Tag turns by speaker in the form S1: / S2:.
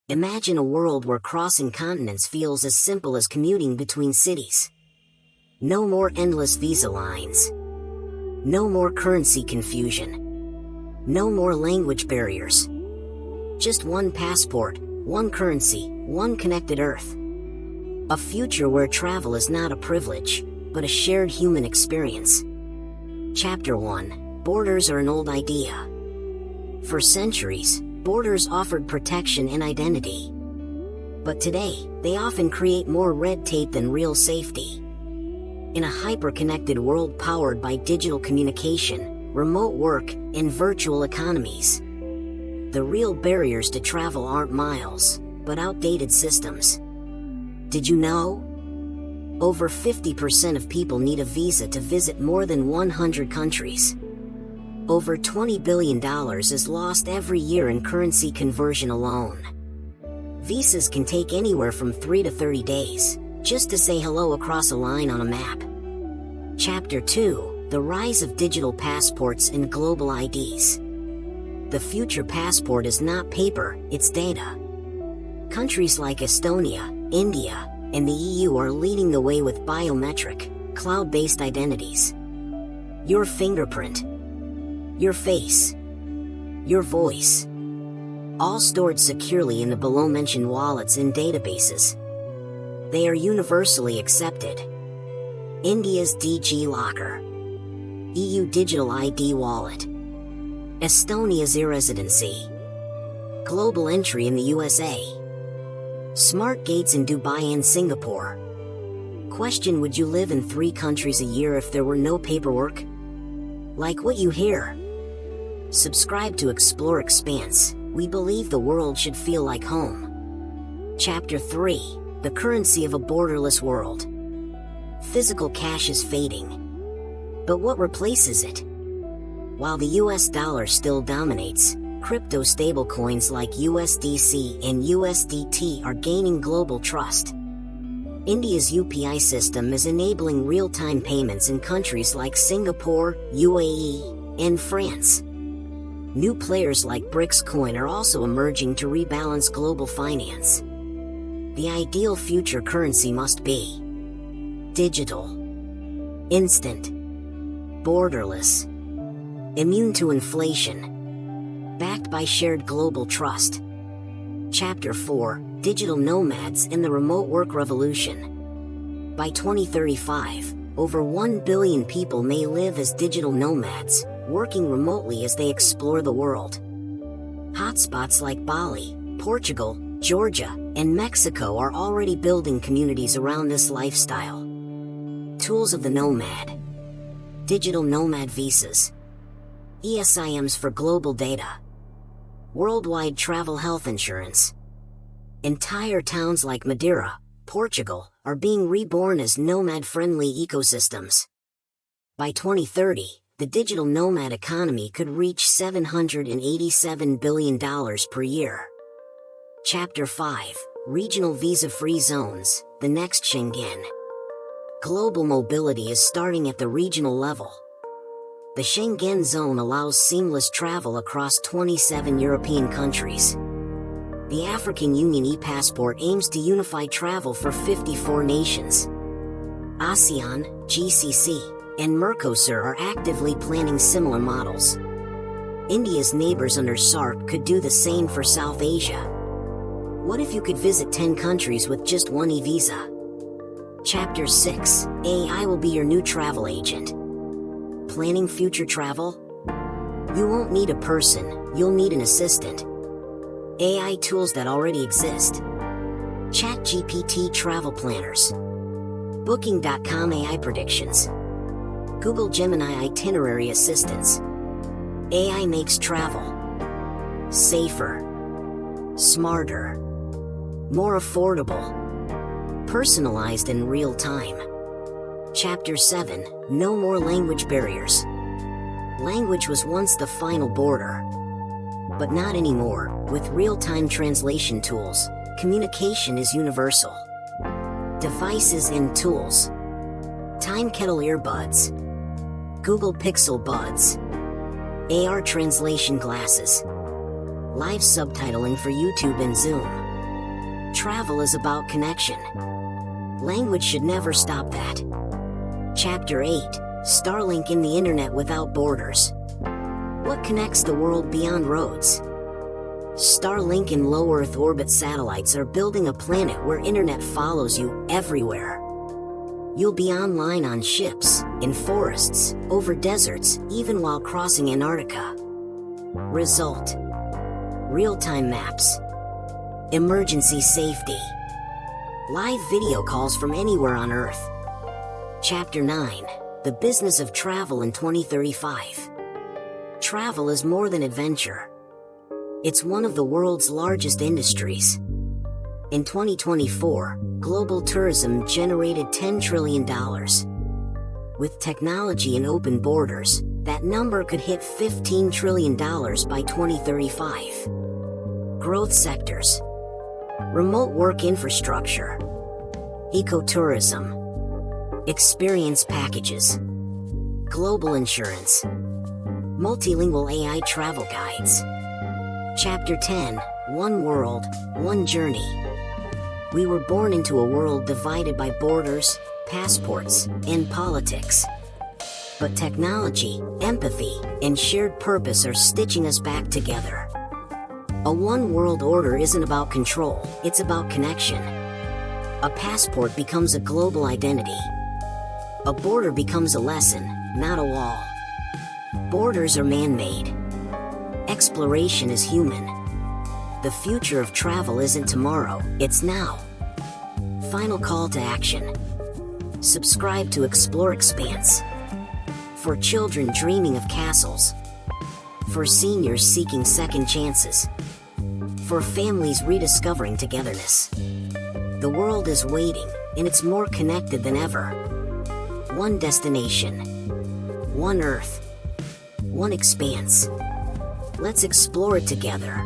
S1: Imagine a world where crossing continents feels as simple as commuting between cities. No more endless visa lines. No more currency confusion. No more language barriers. Just one passport, one currency, one connected Earth. A future where travel is not a privilege, but a shared human experience. Chapter 1. Borders are an old idea. For centuries, borders offered protection and identity. But today, they often create more red tape than real safety. In a hyper-connected world powered by digital communication, remote work, and virtual economies, the real barriers to travel aren't miles, but outdated systems. Did you know? Over 50% of people need a visa to visit more than 100 countries. Over $20 billion is lost every year in currency conversion alone. Visas can take anywhere from 3 to 30 days, just to say hello across a line on a map. Chapter 2. The rise of digital passports and global IDs. The future passport is not paper, it's data. Countries like Estonia, India, and the EU are leading the way with biometric, cloud-based identities. Your fingerprint, your face, your voice, all stored securely in the below-mentioned wallets and databases. They are universally accepted. India's DG Locker, EU Digital ID Wallet, Estonia's e-residency, global entry in the USA, smart gates in Dubai and Singapore. Question: would you live in 3 countries a year if there were no paperwork? Like what you hear? Subscribe to Explore Expanse. We believe the world should feel like home. Chapter 3. The currency of a borderless world. Physical cash is fading. But what replaces it? While the US dollar still dominates, crypto stablecoins like USDC and USDT are gaining global trust. India's UPI system is enabling real-time payments in countries like Singapore, UAE, and France. New players like BRICS coin are also emerging to rebalance global finance. The ideal future currency must be digital, instant, borderless, immune to inflation, backed by shared global trust. Chapter 4. Digital Nomads and the Remote Work Revolution. By 2035, over 1 billion people may live as digital nomads, working remotely as they explore the world. Hotspots like Bali, Portugal, Georgia, and Mexico are already building communities around this lifestyle. Tools of the nomad. Digital nomad visas. ESIMs for global data. Worldwide travel health insurance. Entire towns like Madeira, Portugal, are being reborn as nomad-friendly ecosystems. By 2030, the digital nomad economy could reach $787 billion per year. Chapter 5. Regional visa-free zones, the next Schengen. Global mobility is starting at the regional level. The Schengen zone allows seamless travel across 27 European countries. The African Union e-passport aims to unify travel for 54 nations. ASEAN, GCC, and Mercosur are actively planning similar models. India's neighbors under SAARC could do the same for South Asia. What if you could visit 10 countries with just one e-visa? Chapter 6. AI will be your new travel agent. Planning future travel? You won't need a person, you'll need an assistant. AI tools that already exist. ChatGPT travel planners. Booking.com AI predictions. Google Gemini itinerary assistance. AI makes travel safer, smarter, more affordable, personalized in real time. Chapter 7. No more language barriers. Language was once the final border. But not anymore. With real-time translation tools, communication is universal. Devices and tools. Time Kettle earbuds. Google Pixel buds. AR translation glasses. Live subtitling for YouTube and Zoom. Travel is about connection. Language should never stop that. Chapter 8, Starlink in the Internet Without Borders. What connects the world beyond roads? Starlink and low Earth orbit satellites are building a planet where internet follows you everywhere. You'll be online on ships, in forests, over deserts, even while crossing Antarctica. Result: real-time maps, emergency safety, live video calls from anywhere on Earth. Chapter 9, The Business of Travel in 2035. Travel is more than adventure. It's one of the world's largest industries. In 2024, global tourism generated $10 trillion. With technology and open borders, that number could hit $15 trillion by 2035. Growth sectors: remote work infrastructure, ecotourism, experience packages, global insurance, multilingual AI travel guides. Chapter 10, One World, One Journey. We were born into a world divided by borders, passports, and politics. But technology, empathy, and shared purpose are stitching us back together. A one world order isn't about control, it's about connection. A passport becomes a global identity. A border becomes a lesson, not a wall. Borders are man-made. Exploration is human. The future of travel isn't tomorrow, it's now. Final call to action. Subscribe to Explore Expanse. For children dreaming of castles. For seniors seeking second chances. For families rediscovering togetherness. The world is waiting, and it's more connected than ever. One destination. One Earth. One expanse. Let's explore it together.